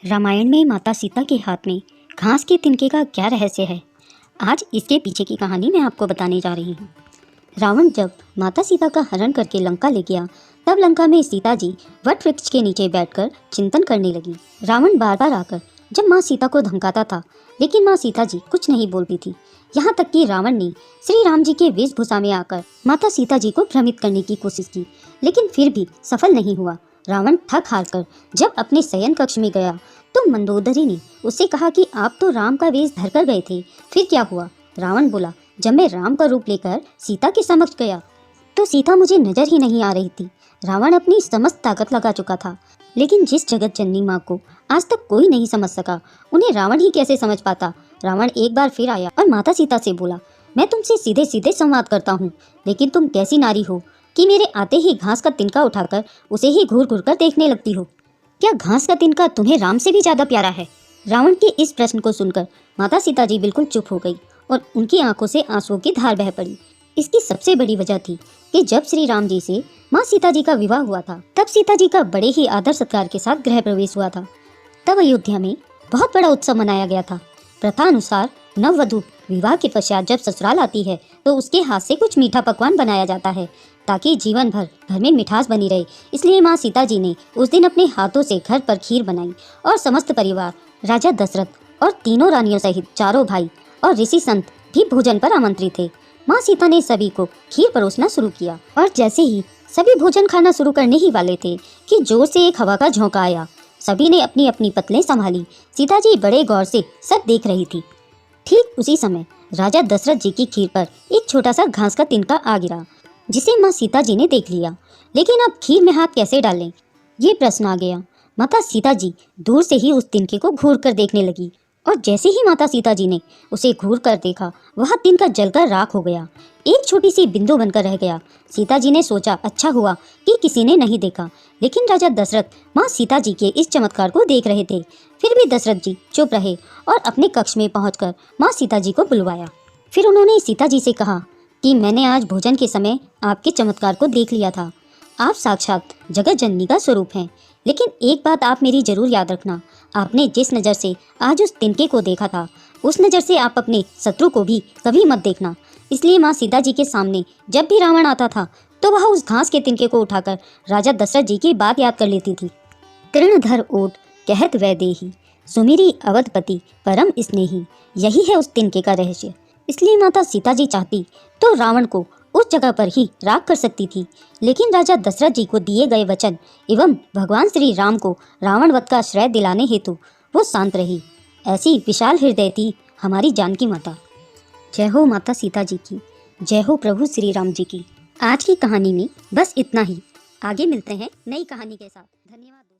रामायण में माता सीता के हाथ में घास के तिनके का क्या रहस्य है, आज इसके पीछे की कहानी मैं आपको बताने जा रही हूँ। रावण जब माता सीता का हरण करके लंका ले गया, तब लंका में सीता जी वट वृक्ष के नीचे बैठकर चिंतन करने लगी। रावण बार बार आकर जब माँ सीता को धमकाता था, लेकिन माँ सीता जी कुछ नहीं बोलती थी। यहाँ तक कि रावण ने श्री राम जी के वेशभूषा में आकर माता सीता जी को भ्रमित करने की कोशिश की, लेकिन फिर भी सफल नहीं हुआ। रावण थक हार कर जब अपने शयन कक्ष में गया तो मंदोदरी ने उससे कहा कि आप तो राम का वेश धरकर गए थे, फिर क्या हुआ? रावण बोला, जब मैं राम का रूप लेकर सीता के समक्ष गया तो सीता मुझे नजर ही नहीं आ रही थी। रावण अपनी समस्त ताकत लगा चुका था, लेकिन जिस जगत जननी माँ को आज तक कोई नहीं समझ सका, उन्हें रावण ही कैसे समझ पाता। रावण एक बार फिर आया और माता सीता से बोला, मैं तुमसे सीधे सीधे संवाद करता हूँ, लेकिन तुम कैसी नारी हो कि मेरे आते ही घास का तिनका उठाकर उसे ही घूर घूर कर देखने लगती हो। क्या घास का तिनका तुम्हें राम से भी ज्यादा प्यारा है? रावण के इस प्रश्न को सुनकर माता सीता जी बिल्कुल चुप हो गई और उनकी आंखों से आंसुओं की धार बह पड़ी। इसकी सबसे बड़ी वजह थी कि जब श्री राम जी से माँ सीता जी का विवाह हुआ था, तब सीता जी का बड़े ही आदर सत्कार के साथ गृह प्रवेश हुआ था। तब अयोध्या में बहुत बड़ा उत्सव मनाया गया था। प्रथा अनुसार नववधु विवाह के पश्चात जब ससुराल आती है तो उसके हाथ से कुछ मीठा पकवान बनाया जाता है, ताकि जीवन भर घर में मिठास बनी रहे। इसलिए माँ सीता जी ने उस दिन अपने हाथों से घर पर खीर बनाई और समस्त परिवार, राजा दशरथ और तीनों रानियों सहित चारों भाई और ऋषि संत भी भोजन पर आमंत्रित थे। माँ सीता ने सभी को खीर परोसना शुरू किया और जैसे ही सभी भोजन खाना शुरू करने ही वाले थे कि जोर से एक हवा का झोंका आया। सभी ने अपनी अपनी पतलें संभाली। सीता जी बड़े गौर से सब देख रही थी। ठीक उसी समय राजा दशरथ जी की खीर पर एक छोटा सा घास का तिनका आ गिरा, जिसे माँ सीता जी ने देख लिया। लेकिन अब खीर में हाथ कैसे डालें, ये प्रश्न आ गया। माता सीता जी दूर से ही उस तिनके को घूर कर देखने लगी और जैसे ही माता सीता जी ने उसे घूर कर देखा, वह तिनका जलकर राख हो गया, एक छोटी सी बिंदु बनकर रह गया। सीता जी ने सोचा, अच्छा हुआ कि किसी ने नहीं देखा। लेकिन राजा दशरथ माँ सीता जी के इस चमत्कार को देख रहे थे। फिर भी दशरथ जी चुप रहे और अपने कक्ष में पहुंचकर माँ सीता जी को बुलवाया। फिर उन्होंने सीता जी से कहा कि मैंने आज भोजन के समय आपके चमत्कार को देख लिया था। आप साक्षात जगत जननी का स्वरूप हैं, लेकिन एक बात आप मेरी जरूर याद रखना, आपने जिस नज़र से आज उस तिनके को देखा था, उस नज़र से आप अपने शत्रु को भी कभी मत देखना। इसलिए माँ सीता जी के सामने जब भी रावण आता था तो वह उस घास के तिनके को उठाकर राजा दशरथ जी की बात याद कर लेती थी। तृणधर ओट कहत वैदेही, सुमिरी अवधपति परम स्नेही। यही है उस तिनके का रहस्य। इसलिए माता सीता जी चाहती तो रावण को उस जगह पर ही राख कर सकती थी, लेकिन राजा दशरथ जी को दिए गए वचन एवं भगवान श्री राम को रावण वध का श्रेय दिलाने हेतु वो शांत रही। ऐसी विशाल हृदय थी हमारी जानकी माता। जय हो माता सीता जी की, जय हो प्रभु श्री राम जी की। आज की कहानी में बस इतना ही। आगे मिलते हैं नई कहानी के साथ। धन्यवाद।